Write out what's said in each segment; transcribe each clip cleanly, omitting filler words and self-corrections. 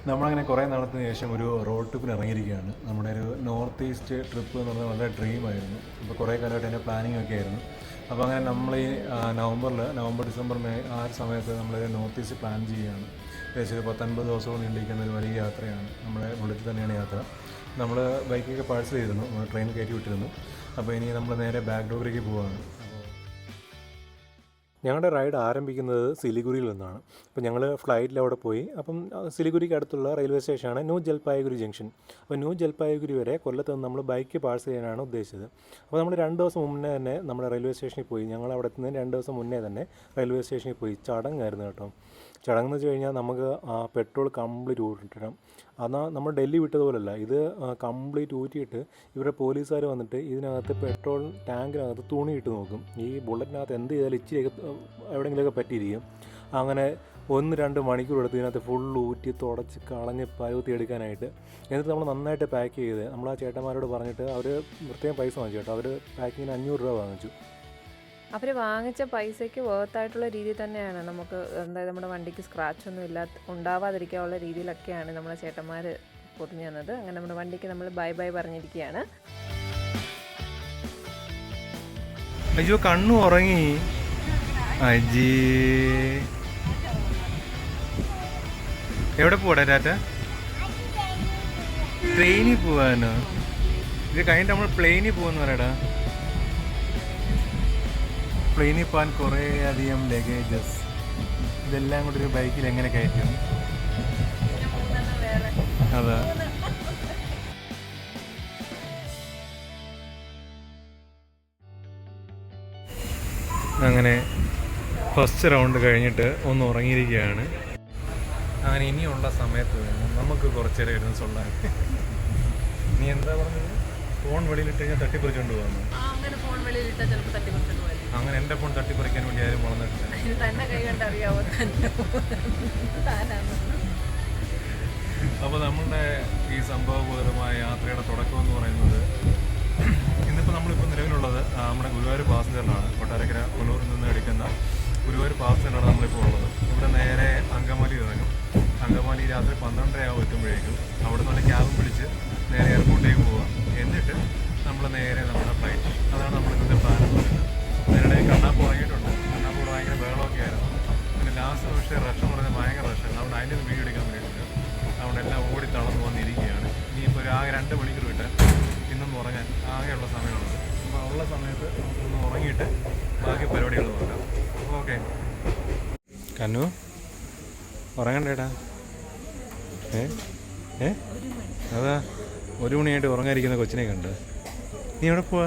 നമ്മളങ്ങനെ കുറേ നാളത്തിന് ശേഷം ഒരു റോഡ് ട്രിപ്പിന് ഇറങ്ങിയിരിക്കുകയാണ്. നമ്മുടെ ഒരു നോർത്ത് ഈസ്റ്റ് ട്രിപ്പ് എന്ന് പറഞ്ഞാൽ വളരെ ഡ്രീമായിരുന്നു. അപ്പോൾ കുറേ കാലമായിട്ട് അതിൻ്റെ പ്ലാനിങ് ഒക്കെ ആയിരുന്നു. അപ്പോൾ അങ്ങനെ നമ്മൾ ഈ നവംബർ ഡിസംബർ മെയ് ആ ഒരു സമയത്ത് നമ്മൾ നോർത്ത് ഈസ്റ്റ് പ്ലാൻ ചെയ്യുകയാണ്. ഏകദേശം ഒരു 19 ദിവസവും നീണ്ടിരിക്കുന്ന ഒരു വലിയ യാത്രയാണ്. നമ്മുടെ ബുള്ളറ്റിൽ തന്നെയാണ് യാത്ര. നമ്മൾ ബൈക്കൊക്കെ പാഴ്സൽ ചെയ്തിരുന്നു, ട്രെയിനിൽ കയറ്റി വിട്ടിരുന്നു. അപ്പോൾ ഇനി നമ്മൾ നേരെ ബാംഗ്ലൂരിലേക്ക് പോവുകയാണ്. ഞങ്ങളുടെ റൈഡ് ആരംഭിക്കുന്നത് സിലിഗുരിയിൽ നിന്നാണ്. അപ്പോൾ ഞങ്ങൾ ഫ്ലൈറ്റിൽ അവിടെ പോയി. അപ്പം സിലിഗുരിക്ക് അടുത്തുള്ള റെയിൽവേ സ്റ്റേഷനാണ് ന്യൂ ജൽപായ്ഗുരി ജംഗ്ഷൻ. അപ്പോൾ ന്യൂ ജൽപായ്ഗുരി വരെ കൊല്ലത്ത് നിന്ന് നമ്മൾ ബൈക്ക് പാഴ്സൽ ചെയ്യാനാണ് ഉദ്ദേശിച്ചത്. അപ്പോൾ നമ്മൾ 2 ദിവസം മുന്നേ തന്നെ നമ്മുടെ റെയിൽവേ സ്റ്റേഷനിൽ പോയി. ഞങ്ങൾ അവിടെ എത്തുന്നതിന് 2 ദിവസം മുന്നേ തന്നെ റെയിൽവേ സ്റ്റേഷനിൽ പോയി. ചടങ്ങായിരുന്നു കേട്ടോ. ചടങ്ങെന്ന് വെച്ച് കഴിഞ്ഞാൽ നമുക്ക് പെട്രോൾ കംപ്ലീറ്റ് ഊറ്റിയിടണം. എന്നാൽ നമ്മൾ ഡൽഹി വിട്ടതുപോലല്ല, ഇത് കംപ്ലീറ്റ് ഊറ്റിയിട്ട് ഇവരുടെ പോലീസുകാർ വന്നിട്ട് ഇതിനകത്ത് പെട്രോൾ ടാങ്കിനകത്ത് തുണിയിട്ട് നോക്കും. ഈ ബുള്ളറ്റിനകത്ത് എന്ത് ചെയ്താലും ഇച്ചിരിയൊക്കെ എവിടെയെങ്കിലുമൊക്കെ പറ്റിയിരിക്കും. അങ്ങനെ 1-2 മണിക്കൂർ എടുത്ത് ഇതിനകത്ത് ഫുൾ ഊറ്റി തുടച്ച് കളഞ്ഞ് പരുത്തി എടുക്കാനായിട്ട്. എന്നിട്ട് നമ്മൾ നന്നായിട്ട് പാക്ക് ചെയ്ത് നമ്മൾ ആ ചേട്ടന്മാരോട് പറഞ്ഞിട്ട് അവർ പ്രത്യേകം പൈസ വാങ്ങിച്ചു കേട്ടോ. അവർ പാക്കിങ്ങിന് 500 രൂപ വാങ്ങിച്ചു. അവർ വാങ്ങിച്ച പൈസയ്ക്ക് വേർത്തായിട്ടുള്ള രീതിയിൽ തന്നെയാണ് നമുക്ക്, അതായത് നമ്മുടെ വണ്ടിക്ക് സ്ക്രാച്ചൊന്നും ഉണ്ടാവാതിരിക്കാനുള്ള രീതിയിലൊക്കെയാണ് നമ്മളെ ചേട്ടന്മാർ പൊതിഞ്ഞു തന്നത്. അങ്ങനെ നമ്മുടെ വണ്ടിക്ക് നമ്മൾ ബൈ ബൈ പറഞ്ഞിരിക്കുകയാണ്. അയ്യോ, കണ്ണു ഉറങ്ങി. അജി എവിടെ പോടാ ടാറ്റ? ട്രെയിനിൽ പോവാനോ? ഇത് കഴിഞ്ഞിട്ട് നമ്മൾ പ്ലെയിനിൽ പോകുന്ന പറയടാ. പ്ലെയിനിൽ പോകാൻ കുറേ അധികം ലഗേജസ്, ഇതെല്ലാം കൂടി ഒരു ബൈക്കിൽ എങ്ങനെ കയറ്റും? അതാ. അങ്ങനെ ഫസ്റ്റ് റൗണ്ട് കഴിഞ്ഞിട്ട് ഒന്ന് ഉറങ്ങിയിരിക്കുകയാണ്. അങ്ങനെ ഇനിയുള്ള സമയത്ത് വേണം നമുക്ക് കുറച്ച് നേരം ഇരുന്ന് സൊല്ലാൻ. നീ എന്താ പറഞ്ഞത്? ഫോൺ വെളിയിലിട്ട് കഴിഞ്ഞാൽ തട്ടിപ്പറിച്ചുകൊണ്ട് പോകുന്നു. അങ്ങനെ ഫോൺ വെളിയിലിട്ടാൽ ചിലപ്പോൾ തട്ടിപ്പറിച്ചുകൊണ്ട് പോകും. അങ്ങനെ എൻ്റെ ഫോൺ തട്ടിപ്പറിക്കാൻ വേണ്ടി ആരും വളർന്നിട്ടില്ല. തന്നെ കൈ കണ്ടറിയാവോ? അപ്പോൾ നമ്മളുടെ ഈ സംഭവബോധമായ യാത്രയുടെ തുടക്കം എന്ന് പറയുന്നത്, ഇന്നിപ്പോൾ നമ്മളിപ്പോൾ നിലവിലുള്ളത് നമ്മുടെ ഗുരുവായൂർ പാസഞ്ചറിലാണ്. കൊട്ടാരക്കര കൊല്ലൂരിൽ നിന്ന് എടുക്കുന്ന ഗുരുവായൂർ പാസഞ്ചറിലാണ് നമ്മളിപ്പോൾ ഉള്ളത്. ഇവിടെ നേരെ അങ്കമാലി ഇറങ്ങും. അങ്കമാലി രാത്രി 12:30 എത്തുമ്പോഴേക്കും അവിടെ നിന്ന് ക്യാബും പിടിച്ച് നേരെ എയർപോർട്ടിലേക്ക് പോവാം. എന്നിട്ട് നമ്മൾ നേരെ നമ്മുടെ ഫ്ലൈറ്റ്. അതാണ് നമ്മൾ ഇന്നത്തെ പ്ലാൻ എന്ന് പറയുന്നത്. അതിനിടെ കണ്ണാപ്പ് ഉറങ്ങിയിട്ടുണ്ട്. കണ്ണാപ്പ് ഭയങ്കര ബഹളമൊക്കെ ആയിരുന്നു. പിന്നെ ലാസ്റ്റ് പക്ഷേ റഷ് എന്ന് പറയുന്നത് ഭയങ്കര റഷാണ്. അവിടെ അതിൻ്റെ ഒന്ന് വീഡിയോ എടുക്കാൻ വേണ്ടിയിട്ടുണ്ട്. അവിടെ എല്ലാം ഓടി തളർന്ന് വന്നിരിക്കുകയാണ്. ഇനിയിപ്പോൾ ഒരു ആകെ 2 മണിക്കൂർ വിട്ട് ഇന്നൊന്ന് ഉറങ്ങാൻ ആകെയുള്ള സമയമുള്ളത്. അപ്പോൾ ഉള്ള സമയത്ത് നമുക്കൊന്ന് ഉറങ്ങിയിട്ട് ബാക്കി പരിപാടികൾ നോക്കാം. അപ്പോൾ ഓക്കെ. കന്നു ഉറങ്ങണ്ടേടാ? അതാ 1 മണിയായിട്ട് ഉറങ്ങാതിരിക്കുന്ന കൊച്ചിനെ കണ്ട്. നീ എവിടെ പോവാ?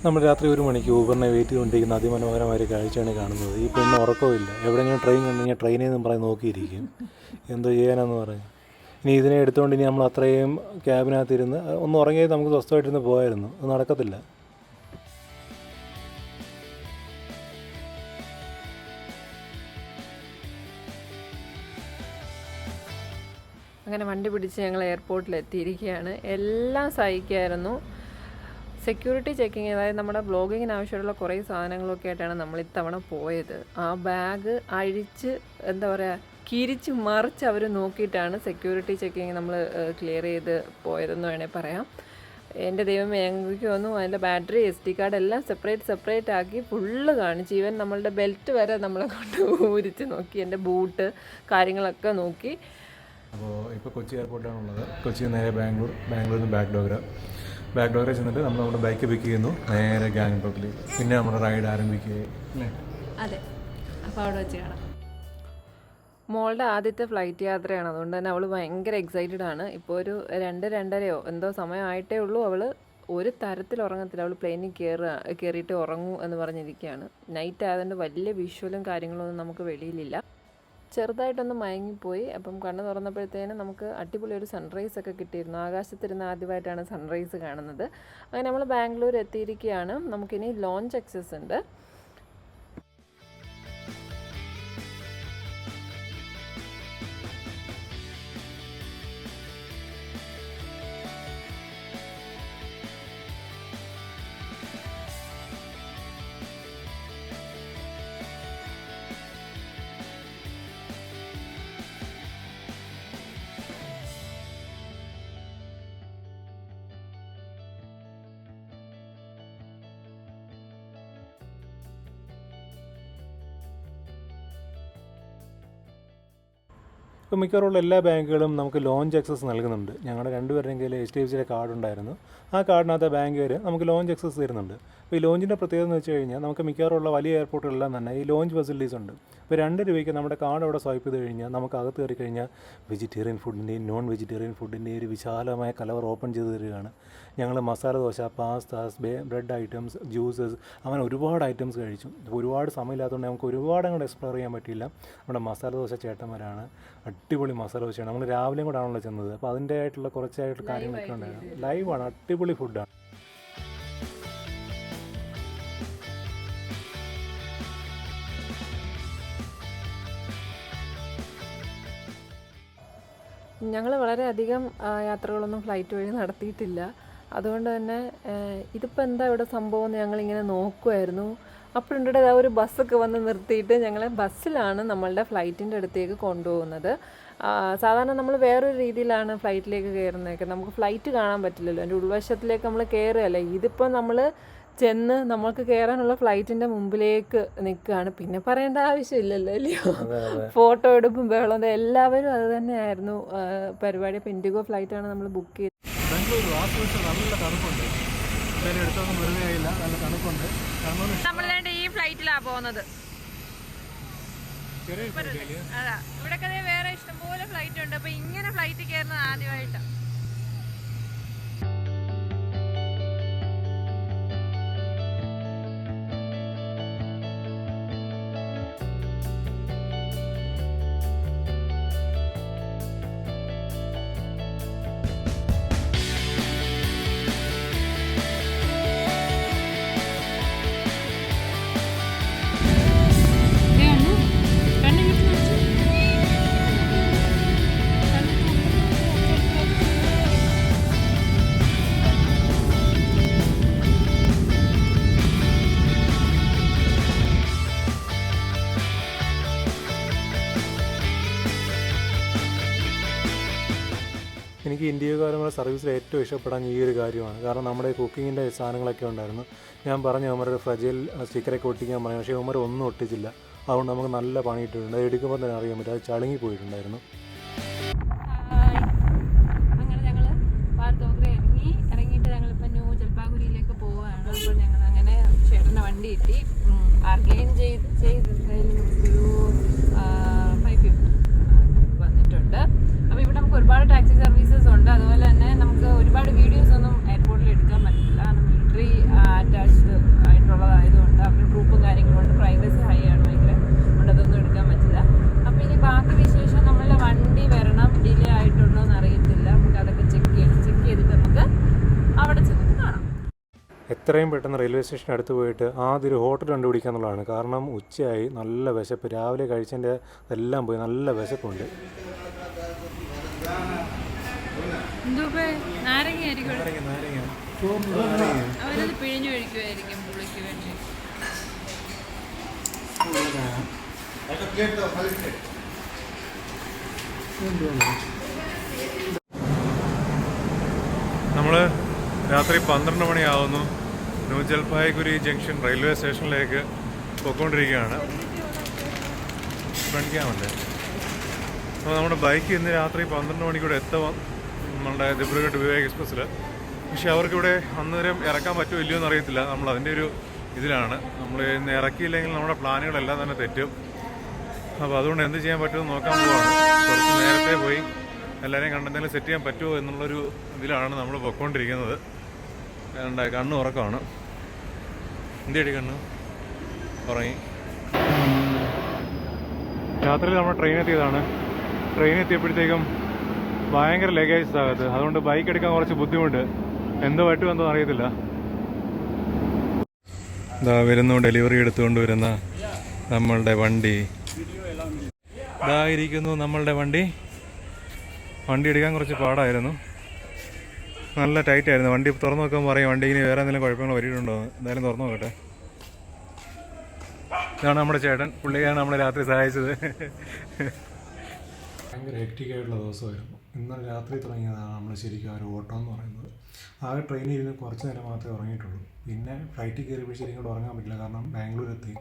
നമ്മൾ രാത്രി 1 മണിക്ക് ഊബറിനെ വെയിറ്റ് ചെയ്തുകൊണ്ടിരിക്കുന്ന അതിമനോഹരമായ ഒരു കാഴ്ചയാണ് കാണുന്നത്. ഈ പെണ്ണ് ഉറക്കമില്ല. എവിടെയെങ്കിലും ട്രെയിൻ കണ്ടു കഴിഞ്ഞാൽ ട്രെയിനിൽ നിന്നും പറഞ്ഞ് നോക്കിയിരിക്കും. എന്തോ ചെയ്യാനാന്ന് പറഞ്ഞു. ഇനി ഇതിനെ എടുത്തുകൊണ്ട് ഇനി നമ്മൾ അത്രയും ക്യാബിനകത്തിരുന്ന് ഒന്ന് ഉറങ്ങിയത് നമുക്ക് സ്വസ്ഥമായിട്ടിരുന്ന് പോയായിരുന്നു. അത് നടക്കത്തില്ല. അങ്ങനെ വണ്ടി പിടിച്ച് ഞങ്ങൾ എയർപോർട്ടിൽ എത്തിയിരിക്കുകയാണ്. എല്ലാം സഹിക്കായിരുന്നു. സെക്യൂരിറ്റി ചെക്കിങ്, അതായത് നമ്മുടെ ബ്ലോഗിങ്ങിന് ആവശ്യമുള്ള കുറേ സാധനങ്ങളൊക്കെ ആയിട്ടാണ് നമ്മൾ ഇത്തവണ പോയത്. ആ ബാഗ് അഴിച്ച് എന്താ പറയുക, കിരിച്ച് മറിച്ച് അവർ നോക്കിയിട്ടാണ് സെക്യൂരിറ്റി ചെക്കിങ് നമ്മൾ ക്ലിയർ ചെയ്ത് പോയതെന്ന് വേണേൽ പറയാം. എൻ്റെ ദൈവമേ, ഞങ്ങൾക്ക് വന്നു അതിൻ്റെ ബാറ്ററി, SD കാർഡ് എല്ലാം സെപ്പറേറ്റ് ആക്കി ഫുള്ള് കാണിച്ച്. ഈവൻ നമ്മളുടെ ബെൽറ്റ് വരെ നമ്മളെ കൊണ്ട് ഊരിച്ച് നോക്കി. എൻ്റെ ബൂട്ട് കാര്യങ്ങളൊക്കെ നോക്കി. അപ്പോൾ ഇപ്പോൾ കൊച്ചി എയർപോർട്ടാണുള്ളത്. കൊച്ചിയിൽ നേരെ ബാംഗ്ലൂരിൽ നിന്ന് ബാഗ്ഡോഗ്ര ചെന്നിട്ട് നമ്മൾ നമ്മുടെ ബൈക്ക് പിക്ക് ചെയ്യുന്നു. നേരെ ഗാംഗ്ടോക്കിൽ പിന്നെ നമ്മുടെ റൈഡ് ആരംഭിക്കുകയായി അല്ലേ? അതെ. അപ്പോൾ അവിടെ വെച്ച് കാണാം. മോളുടെ ആദ്യത്തെ ഫ്ലൈറ്റ് യാത്രയാണ്. അതുകൊണ്ട് തന്നെ അവൾ ഭയങ്കര എക്സൈറ്റഡ് ആണ്. ഇപ്പോൾ ഒരു 2-2:30 എന്തോ സമയമായിട്ടേ ഉള്ളൂ. അവൾ ഒരു തരത്തിൽ ഉറങ്ങത്തില്ല. അവൾ പ്ലെയിനിൽ കയറിയിട്ട് ഉറങ്ങൂ എന്ന് പറഞ്ഞിരിക്കുകയാണ്. നൈറ്റ് ആയതുകൊണ്ട് വലിയ വിഷ്വലും കാര്യങ്ങളൊന്നും നമുക്ക് വെളിയിലില്ല. ചെറുതായിട്ടൊന്ന് മയങ്ങിപ്പോയി. അപ്പം കണ്ണ് തുറന്നപ്പോഴത്തേനും നമുക്ക് അടിപൊളി ഒരു സൺറൈസ് ഒക്കെ കിട്ടിയിരുന്നു. ആകാശത്തിരുന്ന് ആദ്യമായിട്ടാണ് സൺറൈസ് കാണുന്നത്. അങ്ങനെ നമ്മൾ ബാംഗ്ലൂർ എത്തിയിരിക്കുകയാണ്. നമുക്കിനി ലോഞ്ച് ആക്സസ് ഉണ്ട്. ഇപ്പോൾ മിക്കവാറുള്ള എല്ലാ ബാങ്കുകളും നമുക്ക് ലോഞ്ച് ആക്സസ് നൽകുന്നുണ്ട്. ഞങ്ങളുടെ രണ്ടുപേരുടെയും കയ്യിൽ HDFCയുടെ കാർഡ് ഉണ്ടായിരുന്നു. ആ കാർഡിനകത്ത് ബാങ്കുകാർ നമുക്ക് ലോഞ്ച് ആക്സസ് തരുന്നുണ്ട്. അപ്പോൾ ഈ ലോഞ്ചിൻ്റെ പ്രത്യേകത എന്ന് വെച്ച് കഴിഞ്ഞാൽ നമുക്ക് മിക്കവാറുള്ള വലിയ എയർപോർട്ടുകളെല്ലാം തന്നെ ഈ ലോഞ്ച് ഫെസിലിറ്റീസ് ഉണ്ട്. ഇപ്പോൾ 2 രൂപയ്ക്ക് നമ്മുടെ കാർഡ് അവിടെ സ്വൈപ്പ് ചെയ്ത് കഴിഞ്ഞാൽ നമുക്ക് അകത്ത് കയറി കഴിഞ്ഞാൽ വെജിറ്റേറിയൻ ഫുഡിൻ്റെയും നോൺ വെജിറ്റേറിയൻ ഫുഡിൻ്റെയും ഒരു വിശാലമായ കലവർ ഓപ്പൺ ചെയ്ത് തരികയാണ്. ഞങ്ങൾ masala dosa, pastas, bread items, juices, അങ്ങനെ ഒരുപാട് ഐറ്റംസ് കഴിച്ചു. ഒരുപാട് സമയമില്ലാത്തതുകൊണ്ട് നമുക്ക് ഒരുപാട് അങ്ങോട്ട് എക്സ്പ്ലോർ ചെയ്യാൻ പറ്റിയില്ല. നമ്മുടെ മസാല ദോശ ചേട്ടന്മാരാണ്, അടിപൊളി മസാല ദോശയാണ്. നമ്മൾ രാവിലെയും കൂടെ ആണല്ലോ ചെന്നത്, അപ്പോൾ അതിൻ്റെ ആയിട്ടുള്ള കുറച്ചായിട്ടുള്ള കാര്യങ്ങളൊക്കെ ഉണ്ടായിരുന്നു. ലൈവാണ്, അടിപൊളി ഫുഡാണ്. ഞങ്ങൾ വളരെയധികം യാത്രകളൊന്നും ഫ്ലൈറ്റ് വഴി നടത്തിയിട്ടില്ല. അതുകൊണ്ട് തന്നെ ഇതിപ്പോൾ എന്താ ഇവിടെ സംഭവം എന്ന് ഞങ്ങളിങ്ങനെ നോക്കുമായിരുന്നു. അപ്പോഴുണ്ട് ഒരു ബസ്സൊക്കെ വന്ന് നിർത്തിയിട്ട് ഞങ്ങളെ ബസ്സിലാണ് നമ്മളുടെ ഫ്ലൈറ്റിൻ്റെ അടുത്തേക്ക് കൊണ്ടുപോകുന്നത്. സാധാരണ നമ്മൾ വേറൊരു രീതിയിലാണ് ഫ്ലൈറ്റിലേക്ക് കയറുന്നതൊക്കെ. നമുക്ക് ഫ്ലൈറ്റ് കാണാൻ പറ്റില്ലല്ലോ, അതിൻ്റെ ഉൾവശത്തിലേക്ക് നമ്മൾ കയറുകയല്ലേ. ഇതിപ്പോൾ നമ്മൾ ചെന്ന് നമ്മൾക്ക് കയറാനുള്ള ഫ്ലൈറ്റിൻ്റെ മുമ്പിലേക്ക് നിൽക്കുകയാണ്. പിന്നെ പറയേണ്ട ആവശ്യമില്ലല്ലോ അല്ലയോ. ഫോട്ടോ എടുപ്പും ബഹളം എല്ലാവരും അത് തന്നെയായിരുന്നു പരിപാടി. അപ്പോൾ ഇൻഡിഗോ ഫ്ലൈറ്റാണ് നമ്മൾ ബുക്ക് ചെയ്തത്. ബാംഗ്ലൂർ നല്ല തണുപ്പുണ്ട്, എടുത്തൊന്നും വെറുതെ ആയില്ല, നല്ല തണുപ്പുണ്ട്. നമ്മൾ ഈ ഫ്ലൈറ്റിലാണ് പോകുന്നത്. അതാ ഇവിടെയൊക്കെ വേറെ ഇഷ്ടംപോലെ ഫ്ലൈറ്റ് ഉണ്ട്. അപ്പോൾ ഇങ്ങനെ ഫ്ലൈറ്റ് കയറുന്നത് ആദ്യമായിട്ടാണ്. എനിക്ക് ഇന്ത്യക്കാരുടെ സർവീസിൽ ഏറ്റവും ഇഷ്ടപ്പെടാൻ ഈ ഒരു കാര്യമാണ്. കാരണം നമ്മുടെ കുക്കിങ്ങിൻ്റെ സാധനങ്ങളൊക്കെ ഉണ്ടായിരുന്നു. ഞാൻ പറഞ്ഞു അവന്മാരുടെ ഫ്രജൈൽ സ്റ്റിക്കറൊക്കെ ഒട്ടിക്കാൻ പറഞ്ഞു, പക്ഷേ അവന്മാർ ഒന്നും ഒട്ടിച്ചില്ല. അതുകൊണ്ട് നമുക്ക് നല്ല പണി ഇട്ടിട്ടുണ്ട്. അത് എടുക്കുമ്പോൾ തന്നെ അറിയാൻ പറ്റും, അത് ചളുങ്ങി പോയിട്ടുണ്ടായിരുന്നു. അങ്ങനെ ഞങ്ങൾ പാർത്തോഗ്ര ഇറങ്ങിയിട്ട് ഞങ്ങളിപ്പോൾ ന്യൂ ജൽപാഗുരിയിലേക്ക് പോവുകയാണ്. അപ്പോൾ ഞങ്ങൾ അങ്ങനെ ചേട്ടൻ്റെ വണ്ടി കിട്ടി. ബാർഗെയിൻ ചെയ്ത് ഒരു 550 വന്നിട്ടുണ്ട്. അപ്പോൾ ഇവിടെ നമുക്ക് ഒരുപാട് ടാക്സി സർവീസസ് ഉണ്ട്. അതുപോലെ തന്നെ നമുക്ക് ഒരുപാട് വീഡിയോസ് ഒന്നും എയർപോർട്ടിൽ എടുക്കാൻ പറ്റില്ല. മിലിറ്ററി അറ്റാച്ച്ഡ് ആയിട്ടുള്ളതായതുകൊണ്ട് അവർ ഗ്രൂപ്പും കാര്യങ്ങളും കൊണ്ട് പ്രൈവസി ഹൈ ആണ് ഭയങ്കര, അതുകൊണ്ട് അതൊന്നും എടുക്കാൻ പറ്റില്ല. അപ്പോൾ ഇനി ബാക്കി വിശേഷം നമ്മളുടെ വണ്ടി വരണം, ഡിലേ ആയിട്ടുണ്ടോ എന്ന് അറിയത്തില്ല. നമുക്ക് അതൊക്കെ ചെക്ക് ചെയ്യണം. ചെക്ക് ചെയ്തിട്ട് നമുക്ക് അവിടെ ചെന്നിട്ട് കാണാം. എത്രയും പെട്ടെന്ന് റെയിൽവേ സ്റ്റേഷൻ അടുത്ത് പോയിട്ട് ആദ്യം ഒരു ഹോട്ടൽ കണ്ടുപിടിക്കുക എന്നുള്ളതാണ്. കാരണം ഉച്ചയായി, നല്ല വിശപ്പ്. രാവിലെ കഴിച്ചതിൻ്റെ എല്ലാം പോയി, നല്ല വിശപ്പുണ്ട്. അവരത് പിഴിഞ്ഞു കഴിക്കുമായിരിക്കും പുള്ളിക്ക് വേണ്ടി. നമ്മൾ രാത്രി 12 മണിയാവുന്നു. ന്യൂ ജൽപായ്ഗുരി ജംഗ്ഷൻ റെയിൽവേ സ്റ്റേഷനിലേക്ക് പോയിക്കൊണ്ടിരിക്കുകയാണ്. ഫ്രണ്ട് ക്യാമല്ലേ. അപ്പോൾ നമ്മുടെ ബൈക്ക് ഇന്ന് രാത്രി 12 മണിക്കൂടെ എത്തും നമ്മളുടെ ദിബ്രുഗഡ് വിവേക് എക്സ്പ്രസ്സിൽ. പക്ഷേ അവർക്കിവിടെ അന്നേരം ഇറക്കാൻ പറ്റുമോ ഇല്ലയോ എന്ന് അറിയത്തില്ല. നമ്മൾ അതിൻ്റെ ഒരു ഇതിലാണ്. നമ്മൾ ഇന്ന് ഇറക്കിയില്ലെങ്കിൽ നമ്മുടെ പ്ലാനുകളെല്ലാം തന്നെ തെറ്റും. അപ്പോൾ അതുകൊണ്ട് എന്ത് ചെയ്യാൻ പറ്റുമെന്ന് നോക്കാൻ പോവാണ്. കുറച്ച് നേരത്തെ പോയി എല്ലാവരെയും കണ്ടെന്തെങ്കിലും സെറ്റ് ചെയ്യാൻ പറ്റുമോ എന്നുള്ളൊരു ഇതിലാണ് നമ്മൾ പൊയ്ക്കൊണ്ടിരിക്കുന്നത്. കണ്ണ് ഉറക്കമാണ്. എന്തിയടി കണ്ണ് ഉറങ്ങി. രാത്രിയിൽ നമ്മൾ ട്രെയിൻ എത്തിയതാണ്. ട്രെയിൻ എത്തിയപ്പോഴത്തേക്കും ഭയങ്കര ലഗേജ് ആകത്ത്. അതുകൊണ്ട് ബൈക്ക് എടുക്കാൻ കുറച്ച് ബുദ്ധിമുട്ട്. എന്തോ പറ്റുമെന്തോ അറിയത്തില്ല. ഇതാ വരുന്നു ഡെലിവറി എടുത്തുകൊണ്ട് വരുന്ന നമ്മളുടെ വണ്ടി. ഇതായിരിക്കുന്നു നമ്മളുടെ വണ്ടി. വണ്ടി എടുക്കാൻ കുറച്ച് പാടായിരുന്നു, നല്ല ടൈറ്റ് ആയിരുന്നു. വണ്ടി തുറന്നു നോക്കുമ്പോൾ പറയും വണ്ടി ഇനി വേറെ എന്തെങ്കിലും കുഴപ്പങ്ങൾ വരിയിട്ടുണ്ടോ. എന്തായാലും തുറന്നു നോക്കട്ടെ. ഇതാണ് നമ്മുടെ ചേട്ടൻ, പുള്ളിക്കാണ് നമ്മളെ രാത്രി സഹായിച്ചത്. ഭയങ്കര ഹെക്റ്റിക്കായിട്ടുള്ള ദിവസമായിരുന്നു. ഇന്നലെ രാത്രി തുടങ്ങിയതാണ് നമ്മൾ ശരിക്കും ആ ഒരു ഓട്ടം എന്ന് പറയുന്നത്. ആകെ ട്രെയിനിൽ ഇരുന്ന് കുറച്ച് നേരം മാത്രമേ ഉറങ്ങിയിട്ടുള്ളൂ. പിന്നെ ഫ്ലൈറ്റിൽ കയറിയപ്പോൾ ശരിക്കും കൂടെ ഉറങ്ങാൻ പറ്റില്ല. കാരണം ബാംഗ്ലൂർ എത്തി.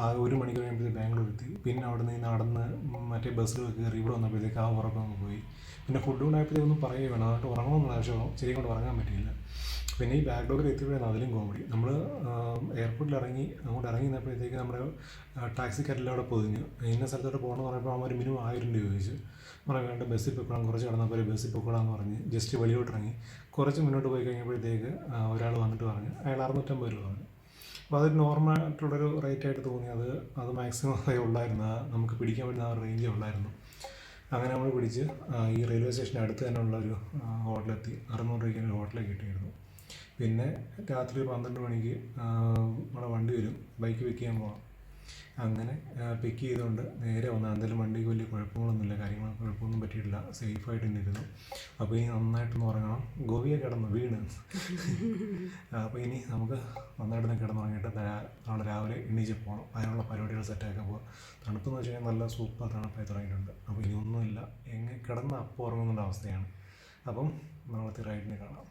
ആ 1 മണിക്കൂർ കഴിയുമ്പോഴത്തേക്ക് ബാംഗ്ലൂർ എത്തി. പിന്നെ അവിടെ നിന്ന് നടന്ന് മറ്റേ ബസ്സിൽ കയറി ഇവിടെ വന്നപ്പോഴത്തേക്ക് ആ ഉറക്കം പോയി. പിന്നെ ഫുഡ് കൊണ്ടായപ്പോഴത്തേക്ക് ഒന്നും പറയുകയും വേണം, അതുകൊണ്ട് ഉറങ്ങണമെന്നുള്ള ആവശ്യം ശരിയും കൊണ്ട് ഉറങ്ങാൻ പറ്റിയില്ല. പിന്നെ ഈ ബാംഗ്ലൂരിൽ എത്തിയപ്പോഴാണ് അതിലും കോമഡി. നമ്മൾ എയർപോർട്ടിൽ അങ്ങോട്ട് ഇറങ്ങി നിന്നപ്പോഴത്തേക്ക് നമ്മുടെ ടാക്സിക്കാരെല്ലാം അവിടെ പൊതിഞ്ഞു. ഇന്ന സ്ഥലത്തോട്ട് പോകണമെന്ന് പറഞ്ഞപ്പോൾ അവർ മിനിമം 1000 രൂപ ചോദിച്ചു. നമ്മൾ വേണ്ട ബസ്സിൽ പൊയ്ക്കോളാം, കുറച്ച് കിടന്നപ്പോൾ ബസ്സിൽ പൊയ്ക്കോളാമെന്ന് പറഞ്ഞ് ജസ്റ്റ് വെളിയോട്ട് ഇറങ്ങി. കുറച്ച് മുന്നോട്ട് പോയി കഴിഞ്ഞപ്പോഴത്തേക്ക് ഒരാൾ വന്നിട്ട് പറഞ്ഞു അയാൾ 650 രൂപ പറഞ്ഞു. അപ്പോൾ അതൊരു നോർമലായിട്ടുള്ളൊരു റേറ്റായിട്ട് തോന്നി. അത് മാക്സിമം ഉള്ളായിരുന്നു, നമുക്ക് പിടിക്കാൻ പറ്റുന്ന ആ റേഞ്ചേ ഉള്ളായിരുന്നു. അങ്ങനെ നമ്മൾ പിടിച്ച് ഈ റെയിൽവേ സ്റ്റേഷൻ്റെ അടുത്ത് തന്നെ ഉള്ളൊരു ഹോട്ടലെത്തി. 600 രൂപയ്ക്ക് ഒരു ഹോട്ടലിൽ കിട്ടിയിരുന്നു. പിന്നെ രാത്രി 12 മണിക്ക് നമ്മുടെ വണ്ടി വരും, ബൈക്ക് പിക്ക് ചെയ്യാൻ പോകാം. അങ്ങനെ പിക്ക് ചെയ്തുകൊണ്ട് നേരെ വന്നാൽ എന്തായാലും വണ്ടിക്ക് വലിയ കുഴപ്പങ്ങളൊന്നുമില്ല, കുഴപ്പമൊന്നും പറ്റിയിട്ടില്ല, സേഫായിട്ട് തന്നെ ഇരുന്നു. അപ്പോൾ ഇനി നന്നായിട്ടൊന്ന് ഉറങ്ങണം. ഗോപിയെ കിടന്നു വീണ്. അപ്പോൾ ഇനി നമുക്ക് നന്നായിട്ടൊന്ന് കിടന്നുറങ്ങിയിട്ട് നാളെ രാവിലെ എണീച്ച് പോകണം, അതിനുള്ള പരിപാടികൾ സെറ്റാക്കാൻ പോകുക. തണുപ്പെന്ന് വെച്ച് കഴിഞ്ഞാൽ നല്ല സൂപ്പർ തണുപ്പായി തുടങ്ങിയിട്ടുണ്ട്. അപ്പോൾ ഇനി ഒന്നുമില്ല, എങ്ങനെ കിടന്ന് അപ്പോൾ ഉറങ്ങുന്ന അവസ്ഥയാണ്. അപ്പം നാളത്തെ റൈഡിന് കാണാം.